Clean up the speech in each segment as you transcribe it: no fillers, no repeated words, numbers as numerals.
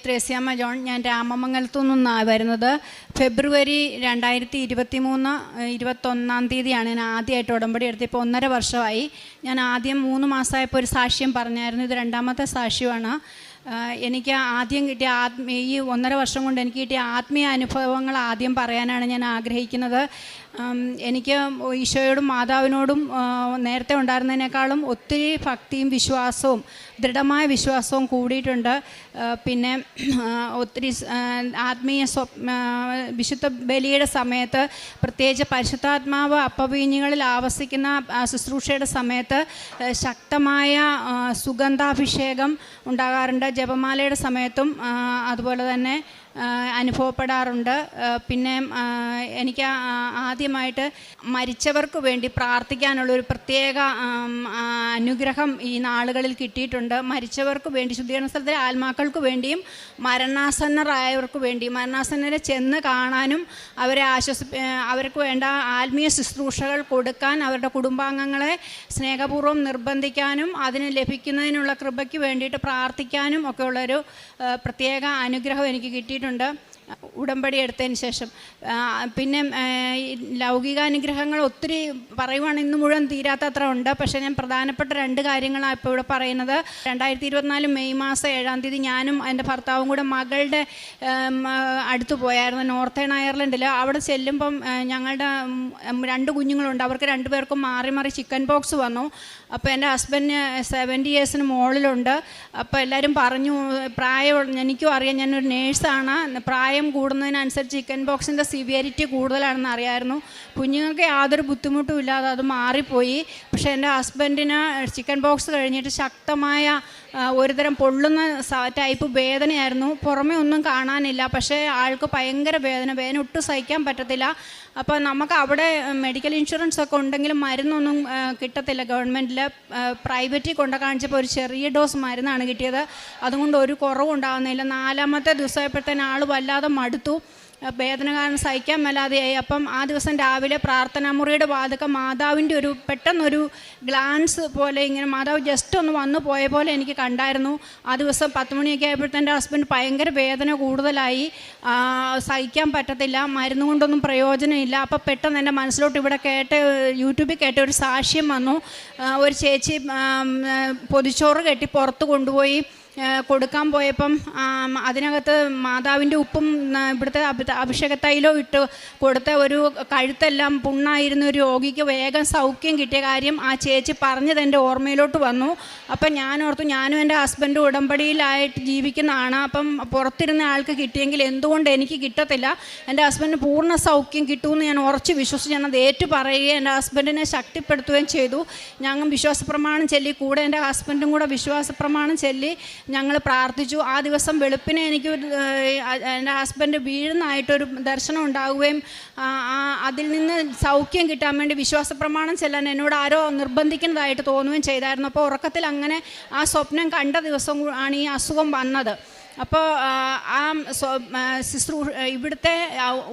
Thresiamma John. ഞാൻ രാമമംഗലത്തു നിന്നാണ് വരുന്നത്. ഫെബ്രുവരി 2021 ഞാൻ ആദ്യമായിട്ട് ഉടമ്പടി എടുത്ത്. ഇപ്പോൾ 1.5 വർഷമായി. ഞാൻ ആദ്യം 3 മാസമായപ്പോൾ ഒരു സാക്ഷ്യം പറഞ്ഞായിരുന്നു. ഇത് 2ാമത്തെ സാക്ഷ്യമാണ്. എനിക്ക് ആദ്യം കിട്ടിയ ഈ 1.5 വർഷം കൊണ്ട് എനിക്ക് കിട്ടിയ ആത്മീയ അനുഭവങ്ങൾ ആദ്യം പറയാനാണ് ഞാൻ ആഗ്രഹിക്കുന്നത്. എനിക്ക് ഈശോയോടും മാതാവിനോടും നേരത്തെ ഉണ്ടായിരുന്നതിനേക്കാളും ഒത്തിരി ഭക്തിയും വിശ്വാസവും ദൃഢമായ വിശ്വാസവും കൂടിയിട്ടുണ്ട്. പിന്നെ ഒത്തിരി ആത്മീയ വിശുദ്ധ ബലിയുടെ സമയത്ത്, പ്രത്യേകിച്ച് പരിശുദ്ധാത്മാവ് അപ്പവീഞ്ഞുകളിൽ ആവസിക്കുന്ന ശുശ്രൂഷയുടെ സമയത്ത് ശക്തമായ സുഗന്ധാഭിഷേകം ഉണ്ടാകാറുണ്ട്. ജപമാലയുടെ സമയത്തും അതുപോലെ തന്നെ അനുഭവപ്പെടാറുണ്ട്. പിന്നെ എനിക്ക് ആദ്യമായിട്ട് മരിച്ചവർക്ക് വേണ്ടി പ്രാർത്ഥിക്കാനുള്ളൊരു പ്രത്യേക അനുഗ്രഹം ഈ നാളുകളിൽ കിട്ടിയിട്ടുണ്ട്. മരിച്ചവർക്ക് വേണ്ടി, ശുദ്ധീകരണ സ്ഥലത്തിലെ ആത്മാക്കൾക്ക് വേണ്ടിയും മരണാസന്നരായവർക്ക് വേണ്ടി, മരണാസന്നരെ ചെന്ന് കാണാനും അവരെ അവർക്ക് വേണ്ട ആത്മീയ ശുശ്രൂഷകൾ കൊടുക്കാൻ, അവരുടെ കുടുംബാംഗങ്ങളെ സ്നേഹപൂർവ്വം നിർബന്ധിക്കാനും അതിന് ലഭിക്കുന്നതിനുള്ള കൃപയ്ക്ക് വേണ്ടിയിട്ട് പ്രാർത്ഥിക്കാനും ഒക്കെ ഉള്ളൊരു പ്രത്യേക അനുഗ്രഹം എനിക്ക് കിട്ടിയിട്ടുണ്ട് ഉടമ്പടി എടുത്തതിന് ശേഷം. പിന്നെ ലൗകികാനുഗ്രഹങ്ങൾ ഒത്തിരി പറയുവാണ്, ഇന്ന് മുഴുവൻ തീരാത്തത്ര ഉണ്ട്. പക്ഷേ ഞാൻ പ്രധാനപ്പെട്ട 2 കാര്യങ്ങളാണ് ഇപ്പോൾ ഇവിടെ പറയുന്നത്. 2024 മെയ് മാസം 7-ാം തീയതി ഞാനും എൻ്റെ ഭർത്താവും കൂടെ മകളുടെ അടുത്ത് പോയായിരുന്നു, നോർത്തേൺ അയർലൻഡിൽ. അവിടെ ചെല്ലുമ്പം ഞങ്ങളുടെ 2 കുഞ്ഞുങ്ങളുണ്ട്. അവർക്ക് 2 പേർക്കും മാറി മാറി ചിക്കൻ പോക്സ് വന്നു. അപ്പോൾ എൻ്റെ ഹസ്ബൻഡിന് 70 ഇയേഴ്സിന് മുകളിലുണ്ട്. അപ്പോൾ എല്ലാവരും പറഞ്ഞു, എനിക്കും അറിയാം, ഞാനൊരു നേഴ്സാണ്, പ്രായം കൂടുന്നതിനനുസരിച്ച് ചിക്കൻ ബോക്സിൻ്റെ സിവിയറിറ്റി കൂടുതലാണെന്ന് അറിയാമായിരുന്നു. കുഞ്ഞുങ്ങൾക്ക് യാതൊരു ബുദ്ധിമുട്ടും ഇല്ലാതെ അത് മാറിപ്പോയി. പക്ഷേ എൻ്റെ ഹസ്ബൻഡിന് ചിക്കൻ ബോക്സ് കഴിഞ്ഞിട്ട് ശക്തമായ ഒരുതരം പൊള്ളുന്ന ടൈപ്പ് വേദനയായിരുന്നു. പുറമേ ഒന്നും കാണാനില്ല, പക്ഷേ ആൾക്ക് ഭയങ്കര വേദന ഒട്ടും സഹിക്കാൻ പറ്റത്തില്ല. അപ്പോൾ നമുക്ക് അവിടെ മെഡിക്കൽ ഇൻഷുറൻസ് ഒക്കെ ഉണ്ടെങ്കിലും മരുന്നൊന്നും കിട്ടത്തില്ല ഗവൺമെൻറ്റിൽ. പ്രൈവറ്റിൽ കൊണ്ട് കാണിച്ചപ്പോൾ ഒരു ചെറിയ ഡോസ് മരുന്നാണ് കിട്ടിയത്. അതുകൊണ്ട് ഒരു കുറവും ഉണ്ടാകുന്നില്ല. 4ാമത്തെ ദിവസമായപ്പോഴത്തേന് ആൾ വല്ലാതെ മടുത്തു, വേദന കാരണം സഹിക്കാൻ മേലാതെയായി. അപ്പം ആ ദിവസം രാവിലെ പ്രാർത്ഥനാമുറിയുടെ വാതിൽക്കൽ മാതാവിൻ്റെ പെട്ടെന്നൊരു ഗ്ലാൻസ് പോലെ ഇങ്ങനെ മാതാവ് ജസ്റ്റ് ഒന്ന് വന്നു പോയ പോലെ എനിക്ക് കണ്ടായിരുന്നു. ആ ദിവസം 10 മണിയൊക്കെ ആയപ്പോഴത്തെ എൻ്റെ ഹസ്ബൻഡ് ഭയങ്കര വേദന കൂടുതലായി, സഹിക്കാൻ പറ്റത്തില്ല, മരുന്ന് കൊണ്ടൊന്നും പ്രയോജനമില്ല. അപ്പോൾ പെട്ടെന്ന് എൻ്റെ മനസ്സിലോട്ട് ഇവിടെ യൂട്യൂബിൽ കേട്ട ഒരു സാക്ഷ്യം വന്നു. ഒരു ചേച്ചി പൊതിച്ചോറ് കെട്ടി പുറത്ത് കൊണ്ടുപോയി കൊടുക്കാൻ പോയപ്പം അതിനകത്ത് മാതാവിൻ്റെ ഉപ്പും ഇവിടുത്തെ അഭിഷേകത്തൈലവും ഇട്ട് കൊടുത്ത ഒരു കഴുത്തെല്ലാം പുണ്ണായിരുന്ന ഒരു രോഗിക്ക് വേഗം സൗഖ്യം കിട്ടിയ കാര്യം ആ ചേച്ചി പറഞ്ഞത് എൻ്റെ ഓർമ്മയിലോട്ട് വന്നു. അപ്പം ഞാനോർത്തു, ഞാനും എൻ്റെ ഹസ്ബൻഡും ഉടമ്പടിയിലായിട്ട് ജീവിക്കുന്നതാണ്. അപ്പം പുറത്തിരുന്ന ആൾക്ക് കിട്ടിയെങ്കിൽ എന്തുകൊണ്ട് എനിക്ക് കിട്ടത്തില്ല? എൻ്റെ ഹസ്ബൻഡിന് പൂർണ്ണ സൗഖ്യം കിട്ടുമെന്ന് ഞാൻ ഉറച്ച് വിശ്വസിച്ച് ഞാനത് ഏറ്റു പറയുകയും എൻ്റെ ഹസ്ബൻഡിനെ ശക്തിപ്പെടുത്തുകയും ചെയ്തു. ഞങ്ങൾ വിശ്വാസപ്രമാണം ചൊല്ലി, കൂടെ എൻ്റെ ഹസ്ബൻഡും കൂടെ വിശ്വാസപ്രമാണം ചൊല്ലി ഞങ്ങൾ പ്രാർത്ഥിച്ചു. ആ ദിവസം വെളുപ്പിനെ എനിക്ക് എൻ്റെ ഹസ്ബൻഡ് വീഴുന്നതായിട്ടൊരു ദർശനം ഉണ്ടാവുകയും അതിൽ നിന്ന് സൗഖ്യം കിട്ടാൻ വേണ്ടി വിശ്വാസപ്രമാണം ചെല്ലാൻ എന്നോട് ആരോ നിർബന്ധിക്കുന്നതായിട്ട് തോന്നുകയും ചെയ്തായിരുന്നു. അപ്പോൾ ഉറക്കത്തിൽ അങ്ങനെ ആ സ്വപ്നം കണ്ട ദിവസം ആണ് ഈ അസുഖം വന്നത്. അപ്പോൾ ഇവിടുത്തെ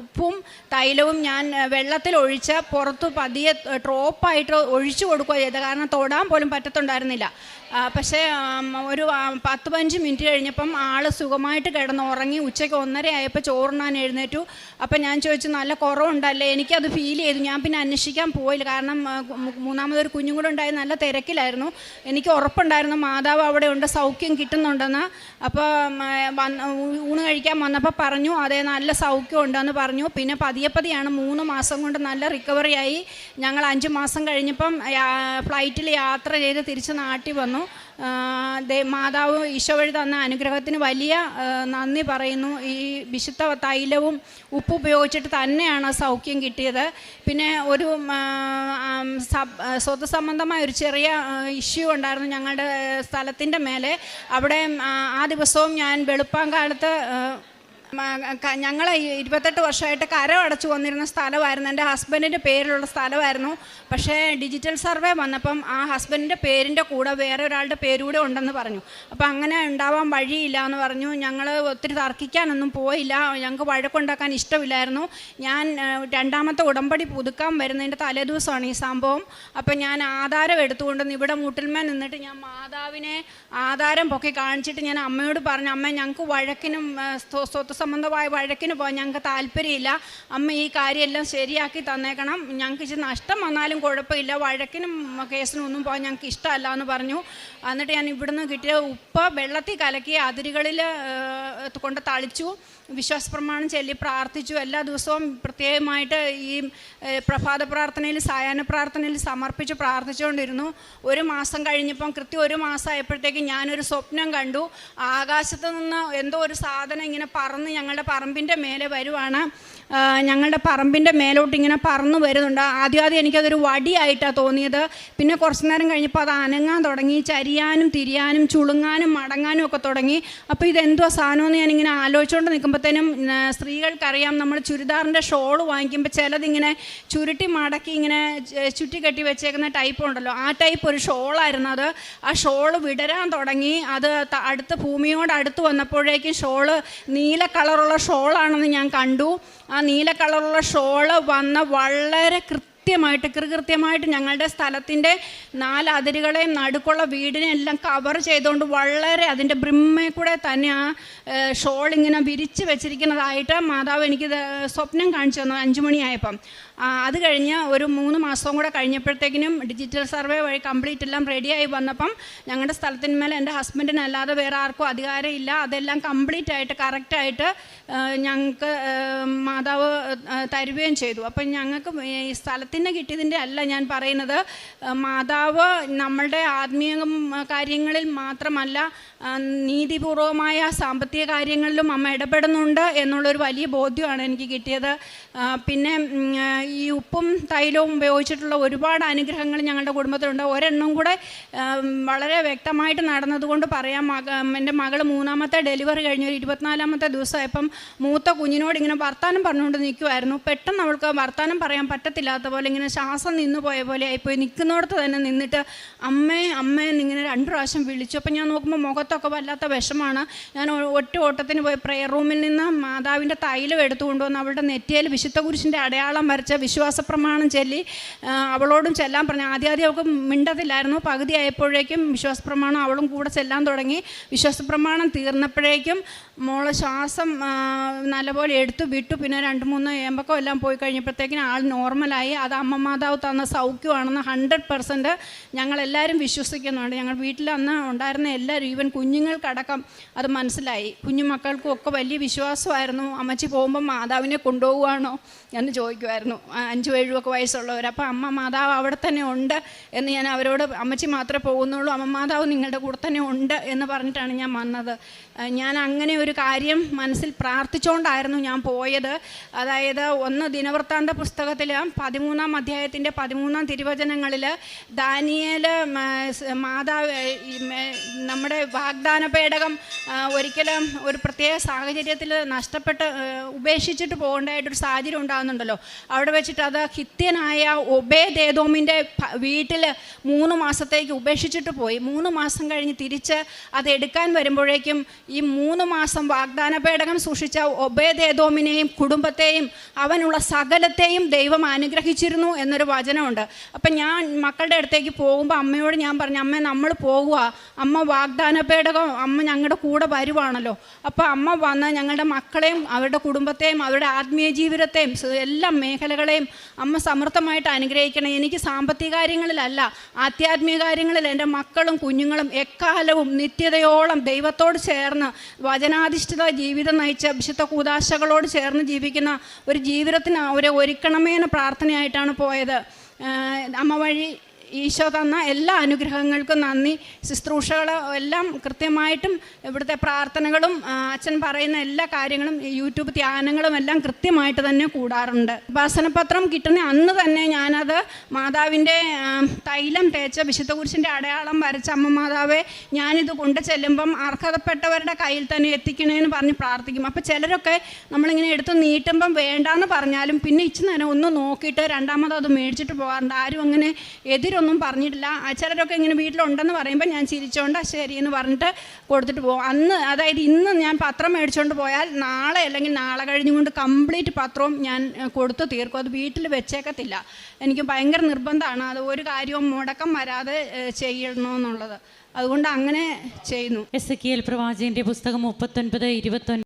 ഉപ്പും തൈലവും ഞാൻ വെള്ളത്തിലൊഴിച്ച് പുറത്ത് പതിയെ ഡ്രോപ്പായിട്ട് ഒഴിച്ചു കൊടുക്കുക ചെയ്തത്. കാരണം തൊടാൻ പോലും പറ്റത്തുണ്ടായിരുന്നില്ല. പക്ഷേ ഒരു 10-15 മിനിറ്റ് കഴിഞ്ഞപ്പം ആൾ സുഖമായിട്ട് കിടന്ന് ഉറങ്ങി. ഉച്ചയ്ക്ക് 1:30 ആയപ്പോൾ ചോറുണ്ണാൻ എഴുന്നേറ്റു. അപ്പം ഞാൻ ചോദിച്ചു, നല്ല കുറവുണ്ടല്ലേ? എനിക്കത് ഫീൽ ചെയ്തു. ഞാൻ പിന്നെ അന്വേഷിക്കാൻ പോയില്ല, കാരണം 3ാമതൊരു കുഞ്ഞും കൂടെ ഉണ്ടായി, നല്ല തിരക്കിലായിരുന്നു. എനിക്ക് ഉറപ്പുണ്ടായിരുന്നു മാതാവ് അവിടെ ഉണ്ട്, സൗഖ്യം കിട്ടുന്നുണ്ടെന്ന്. അപ്പോൾ ഊണ് കഴിക്കാൻ വന്നപ്പോൾ പറഞ്ഞു, അതേ നല്ല സൗഖ്യം ഉണ്ടെന്ന് പറഞ്ഞു. പിന്നെ പതിയെയാണ് 3 മാസം കൊണ്ട് നല്ല റിക്കവറിയായി. ഞങ്ങൾ 5 മാസം കഴിഞ്ഞപ്പം ഫ്ലൈറ്റിൽ യാത്ര ചെയ്ത് തിരിച്ച് നാട്ടിൽ വന്നു. മാതാവ് ഈശോ വഴി തന്ന അനുഗ്രഹത്തിന് വലിയ നന്ദി പറയുന്നു. ഈ വിശുദ്ധ തൈലവും ഉപ്പ് ഉപയോഗിച്ചിട്ട് തന്നെയാണ് സൗഖ്യം കിട്ടിയത്. പിന്നെ ഒരു സ്വത്ത് സംബന്ധമായ ഒരു ചെറിയ ഇഷ്യൂ ഉണ്ടായിരുന്നു ഞങ്ങളുടെ സ്ഥലത്തിൻ്റെ മേലെ. അവിടെ ആ ദിവസവും ഞാൻ വെളുപ്പാങ്കാലത്ത് ഞങ്ങൾ 28 വർഷമായിട്ട് കരം അടച്ചു വന്നിരുന്ന സ്ഥലമായിരുന്നു. എൻ്റെ ഹസ്ബൻഡിൻ്റെ പേരിലുള്ള സ്ഥലമായിരുന്നു. പക്ഷേ ഡിജിറ്റൽ സർവേ വന്നപ്പം ആ ഹസ്ബൻഡിൻ്റെ പേരിൻ്റെ കൂടെ വേറെ ഒരാളുടെ പേരൂടെ ഉണ്ടെന്ന് പറഞ്ഞു. അപ്പോൾ അങ്ങനെ ഉണ്ടാവാൻ വഴിയില്ല എന്ന് പറഞ്ഞു. ഞങ്ങൾ ഒത്തിരി തർക്കിക്കാനൊന്നും പോയില്ല. ഞങ്ങൾക്ക് വഴക്കുണ്ടാക്കാൻ ഇഷ്ടമില്ലായിരുന്നു. ഞാൻ രണ്ടാമത്തെ ഉടമ്പടി പുതുക്കാൻ വരുന്നതിൻ്റെ തലേദിവസമാണ് ഈ സംഭവം. അപ്പം ഞാൻ ആധാരം എടുത്തുകൊണ്ടുവന്ന് ഇവിടെ മൂട്ടിൽമേൽ നിന്നിട്ട് ഞാൻ മാതാവിനെ ആധാരം പൊക്കി കാണിച്ചിട്ട് ഞാൻ അമ്മയോട് പറഞ്ഞു, അമ്മ ഞങ്ങൾക്ക് വഴക്കിനും സ്വത്ത് സംബന്ധമായ വഴക്കിന് പോകാൻ ഞങ്ങൾക്ക് താല്പര്യമില്ല. അമ്മ ഈ കാര്യമെല്ലാം ശരിയാക്കി തന്നേക്കണം. ഞങ്ങൾക്ക് ഇച്ചിരി നഷ്ടം വന്നാലും കുഴപ്പമില്ല, വഴക്കിനും കേസിനും ഒന്നും പോകാൻ ഞങ്ങൾക്ക് ഇഷ്ടമല്ല എന്ന് പറഞ്ഞു. എന്നിട്ട് ഞാൻ ഇവിടുന്ന് കിട്ടിയ ഉപ്പ് വെള്ളത്തിൽ കലക്കി അതിരുകളിൽ കൊണ്ട് തളിച്ചു, വിശ്വാസ പ്രമാണം ചൊല്ലി പ്രാർത്ഥിച്ചു. എല്ലാ ദിവസവും പ്രത്യേകമായിട്ട് ഈ പ്രഭാത പ്രാർത്ഥനയിൽ സായാഹ്ന പ്രാർത്ഥനയിൽ സമർപ്പിച്ച് പ്രാർത്ഥിച്ചുകൊണ്ടിരുന്നു. ഒരു മാസം കഴിഞ്ഞപ്പം കൃത്യം ഒരു മാസമായപ്പോഴത്തേക്കും ഞാനൊരു സ്വപ്നം കണ്ടു. ആകാശത്ത് നിന്ന് എന്തോ ഒരു സാധനം ഇങ്ങനെ പറന്ന് ഞങ്ങളുടെ പറമ്പിൻ്റെ മേലെ വരുവാണ്. ഞങ്ങളുടെ പറമ്പിൻ്റെ മേലോട്ട് ഇങ്ങനെ പറന്നു വരുന്നുണ്ട്. ആദ്യം എനിക്കതൊരു വടിയായിട്ടാണ് തോന്നിയത്. പിന്നെ കുറച്ച് നേരം കഴിഞ്ഞപ്പോൾ അത് അനങ്ങാൻ തുടങ്ങി, ചരിയാനും തിരിയാനും ചുളുങ്ങാനും മടങ്ങാനും ഒക്കെ തുടങ്ങി. അപ്പോൾ ഇതെന്തോ സാധനമെന്ന് ഞാനിങ്ങനെ ആലോചിച്ചുകൊണ്ട് നിൽക്കുമ്പോഴത്തേനും സ്ത്രീകൾക്കറിയാം, നമ്മൾ ചുരിദാറിൻ്റെ ഷോള് വാങ്ങിക്കുമ്പോൾ ചിലതിങ്ങനെ ചുരുട്ടി മടക്കി ഇങ്ങനെ ചുറ്റി കെട്ടി വെച്ചേക്കുന്ന ടൈപ്പ് ഉണ്ടല്ലോ, ആ ടൈപ്പ് ഒരു ഷോളായിരുന്നു അത്. ആ ഷോള് വിടരാൻ തുടങ്ങി. അത് അടുത്ത് ഭൂമിയോട് അടുത്ത് വന്നപ്പോഴേക്കും ഷോള് നീല കളറുള്ള ഷോളാണെന്ന് ഞാൻ കണ്ടു. ആ നീല കളറുള്ള ഷോള് വന്ന വളരെ കൃത്യമായിട്ട് ഞങ്ങളുടെ സ്ഥലത്തിൻ്റെ 4 അതിരുകളെയും നടുക്കുള്ള വീടിനെ എല്ലാം കവർ ചെയ്തുകൊണ്ട് വളരെ അതിൻ്റെ ബ്രിമ്മേ കൂടെ തന്നെ ആ ഷോൾ ഇങ്ങനെ വിരിച്ച് വെച്ചിരിക്കുന്നതായിട്ട് മാതാവ് എനിക്ക് സ്വപ്നം കാണിച്ചു തന്നു 5 മണിയായപ്പം. അത് കഴിഞ്ഞ് ഒരു 3 മാസവും കൂടെ കഴിഞ്ഞപ്പോഴത്തേക്കിനും ഡിജിറ്റൽ സർവേ വഴി കംപ്ലീറ്റ് എല്ലാം റെഡിയായി വന്നപ്പം ഞങ്ങളുടെ സ്ഥലത്തിന്മേൽ എൻ്റെ ഹസ്ബൻഡിനല്ലാതെ വേറെ ആർക്കും അധികാരമില്ല. അതെല്ലാം കംപ്ലീറ്റ് ആയിട്ട് കറക്റ്റായിട്ട് ഞങ്ങൾക്ക് മാതാവ് തരുകയും ചെയ്തു. അപ്പം ഞങ്ങൾക്ക് ഈ സ്ഥലത്തിന് കിട്ടിയതിൻ്റെ അല്ല ഞാൻ പറയുന്നത്, മാതാവ് നമ്മളുടെ ആത്മീയ കാര്യങ്ങളിൽ മാത്രമല്ല നീതിപൂർവമായ സാമ്പത്തിക കാര്യങ്ങളിലും അമ്മ ഇടപെടുന്നുണ്ട് എന്നുള്ളൊരു വലിയ ബോധ്യമാണ് എനിക്ക് കിട്ടിയത്. പിന്നെ ഈ ഉപ്പും തൈലവും ഉപയോഗിച്ചിട്ടുള്ള ഒരുപാട് അനുഗ്രഹങ്ങൾ ഞങ്ങളുടെ കുടുംബത്തിലുണ്ട്. ഒരെണ്ണം കൂടെ വളരെ വ്യക്തമായിട്ട് നടന്നതുകൊണ്ട് പറയാം. എൻ്റെ മകൾ 3ാമത്തെ ഡെലിവറി കഴിഞ്ഞ് ഒരു 24ാമത്തെ ദിവസമായപ്പം മൂത്ത കുഞ്ഞിനോട് ഇങ്ങനെ വർത്താനം പറഞ്ഞുകൊണ്ട് നിൽക്കുമായിരുന്നു. പെട്ടെന്ന് അവൾക്ക് വർത്താനം പറയാൻ പറ്റത്തില്ലാത്ത പോലെ ഇങ്ങനെ ശ്വാസം നിന്ന് പോയ പോലെ ആയിപ്പോയി. നിൽക്കുന്നിടത്ത് തന്നെ നിന്നിട്ട് അമ്മേ എന്നിങ്ങനെ 2 പ്രാവശ്യം വിളിച്ചു. അപ്പം ഞാൻ നോക്കുമ്പോൾ മുഖത്തൊക്കെ വല്ലാത്ത വിഷമാണ്. ഞാൻ ഒറ്റ ഓട്ടത്തിന് പോയി പ്രെയർ റൂമിൽ നിന്ന് മാതാവിൻ്റെ തൈലം എടുത്തുകൊണ്ടുവന്ന് അവളുടെ നെറ്റിയിൽ വിശുദ്ധ കുരിശിൻ്റെ അടയാളം വരച്ച വിശ്വാസ പ്രമാണം ചൊല്ലി അവളോടും ചെല്ലാൻ പറഞ്ഞു. ആദ്യം അവൾക്ക് മിണ്ടത്തില്ലായിരുന്നു. പകുതി ആയപ്പോഴേക്കും വിശ്വാസ പ്രമാണം അവളും കൂടെ ചെല്ലാൻ തുടങ്ങി. വിശ്വാസ പ്രമാണം തീർന്നപ്പോഴേക്കും മോള് ശ്വാസം നല്ലപോലെ എടുത്തു വിട്ടു. പിന്നെ 2-3 ഏമ്പക്കം എല്ലാം പോയി കഴിഞ്ഞപ്പോഴത്തേക്കിനും ആൾ നോർമലായി. അത് അമ്മ മാതാവ് തന്ന സൗഖ്യമാണെന്ന് 100% ഞങ്ങളെല്ലാവരും വിശ്വസിക്കുന്നുണ്ട്. ഞങ്ങൾ വീട്ടിൽ അന്ന് ഉണ്ടായിരുന്ന എല്ലാവരും, ഈവൻ കുഞ്ഞുങ്ങൾക്കടക്കം അത് മനസ്സിലായി. കുഞ്ഞുമക്കൾക്കും ഒക്കെ വലിയ വിശ്വാസമായിരുന്നു. അമ്മച്ചി പോകുമ്പോൾ മാതാവിനെ കൊണ്ടുപോകുവാണോ എന്ന് ചോദിക്കുമായിരുന്നു, 5-7 വയസ്സുള്ളവർ. അപ്പോൾ അമ്മ മാതാവ് അവിടെ തന്നെ ഉണ്ട് എന്ന് ഞാൻ അവരോട്, അമ്മച്ചി മാത്രമേ പോകുന്നുള്ളൂ, അമ്മ മാതാവ് നിങ്ങളുടെ കൂടെ തന്നെ ഉണ്ട് എന്ന് പറഞ്ഞിട്ടാണ് ഞാൻ വന്നത്. ഞാൻ അങ്ങനെ ഒരു കാര്യം മനസ്സിൽ പ്രാർത്ഥിച്ചുകൊണ്ടായിരുന്നു ഞാൻ പോയത്. അതായത് 1 ദിനവൃത്താന്ത പുസ്തകത്തിൽ 13-ാം അധ്യായത്തിൻ്റെ 13-ാം തിരുവചനങ്ങളിൽ ദാനിയേൽ മാതാവ് നമ്മുടെ വാഗ്ദാന പേടകം ഒരിക്കലും ഒരു പ്രത്യേക സാഹചര്യത്തിൽ നഷ്ടപ്പെട്ട് ഉപേക്ഷിച്ചിട്ട് പോകേണ്ടതായിട്ടൊരു സാഹചര്യം ഉണ്ടാകുന്നുണ്ടല്ലോ. അവിടെ വെച്ചിട്ട് അത് ഹിത്യനായ ഒബേദേദോമിൻ്റെ വീട്ടിൽ 3 മാസത്തേക്ക് ഉപേക്ഷിച്ചിട്ട് പോയി. 3 മാസം കഴിഞ്ഞ് തിരിച്ച് അത് എടുക്കാൻ വരുമ്പോഴേക്കും ഈ 3 മാസം വാഗ്ദാന പേടകം സൂക്ഷിച്ച ഒബേദേദോമിനെയും കുടുംബത്തെയും അവനുള്ള സകലത്തെയും ദൈവം അനുഗ്രഹിച്ചിരുന്നു എന്നൊരു വചനമുണ്ട്. അപ്പം ഞാൻ മക്കളുടെ അടുത്തേക്ക് പോകുമ്പോൾ അമ്മയോട് ഞാൻ പറഞ്ഞു, അമ്മ നമ്മൾ പോകുക, അമ്മ വാഗ്ദാന പേടകം അമ്മ ഞങ്ങളുടെ കൂടെ വരുവാണല്ലോ. അപ്പോൾ അമ്മ വന്ന് ഞങ്ങളുടെ മക്കളെയും അവരുടെ കുടുംബത്തെയും അവരുടെ ആത്മീയ ജീവിതത്തെയും എല്ലാ മേഖലകളെയും അമ്മ സമൃദ്ധമായിട്ട് അനുഗ്രഹിക്കണം. എനിക്ക് സാമ്പത്തിക കാര്യങ്ങളിലല്ല, ആധ്യാത്മിക കാര്യങ്ങളിൽ എൻ്റെ മക്കളും കുഞ്ഞുങ്ങളും എക്കാലവും നിത്യതയോളം ദൈവത്തോട് ചേർന്ന് വചനാധിഷ്ഠിത ജീവിതം നയിച്ച വിശുദ്ധ കൂദാശകളോട് ചേർന്ന് ജീവിക്കുന്ന ഒരു ജീവിതത്തിന് അവരെ ഒരുക്കണമേ എന്ന പ്രാർത്ഥനയായിട്ടാണ് പോയത്. അമ്മ വഴി ഈശോ തന്ന എല്ലാ അനുഗ്രഹങ്ങൾക്കും നന്ദി. ശുശ്രൂഷകൾ എല്ലാം കൃത്യമായിട്ടും ഇവിടുത്തെ പ്രാർത്ഥനകളും അച്ഛൻ പറയുന്ന എല്ലാ കാര്യങ്ങളും യൂട്യൂബ് ധ്യാനങ്ങളും എല്ലാം കൃത്യമായിട്ട് തന്നെ കൂടാറുണ്ട്. ഉപാസനപത്രം കിട്ടുന്ന അന്ന് തന്നെ ഞാനത് മാതാവിൻ്റെ തൈലം തേച്ച വിശുദ്ധ കുരിശിൻ്റെ അടയാളം വരച്ച അമ്മ മാതാവെ ഞാനിത് കൊണ്ട് ചെല്ലുമ്പം അർഹതപ്പെട്ടവരുടെ കയ്യിൽ തന്നെ എത്തിക്കണേന്ന് പറഞ്ഞ് പ്രാർത്ഥിക്കും. അപ്പോൾ ചിലരൊക്കെ നമ്മളിങ്ങനെ എടുത്ത് നീട്ടുമ്പം വേണ്ടാന്ന് പറഞ്ഞാലും പിന്നെ ഇച്ചിരി നേരം ഒന്ന് നോക്കിയിട്ട് രണ്ടാമത് അത് മേടിച്ചിട്ട് പോകാറുണ്ട്. ആരും അങ്ങനെ എതിരൊന്നും പറഞ്ഞിട്ടില്ല. ചിലരൊക്കെ ഇങ്ങനെ വീട്ടിലുണ്ടെന്ന് പറയുമ്പോൾ ഞാൻ ചിരിച്ചോണ്ട് ശരി എന്ന് പറഞ്ഞിട്ട് കൊടുത്തിട്ട് പോകും. അന്ന് അതായത് ഇന്ന് ഞാൻ പത്രം മേടിച്ചുകൊണ്ട് പോയാൽ നാളെ അല്ലെങ്കിൽ നാളെ കഴിഞ്ഞുകൊണ്ട് കംപ്ലീറ്റ് പത്രവും ഞാൻ കൊടുത്തു തീർക്കും. അത് വീട്ടിൽ വെച്ചേക്കത്തില്ല. എനിക്ക് ഭയങ്കര നിർബന്ധമാണ് അത് ഒരു കാര്യവും മുടക്കം വരാതെ ചെയ്യണമെന്നുള്ളത്. അതുകൊണ്ട് അങ്ങനെ ചെയ്യുന്നു. എസെക്കിയേൽ പ്രവാചകന്റെ പുസ്തകം 39:29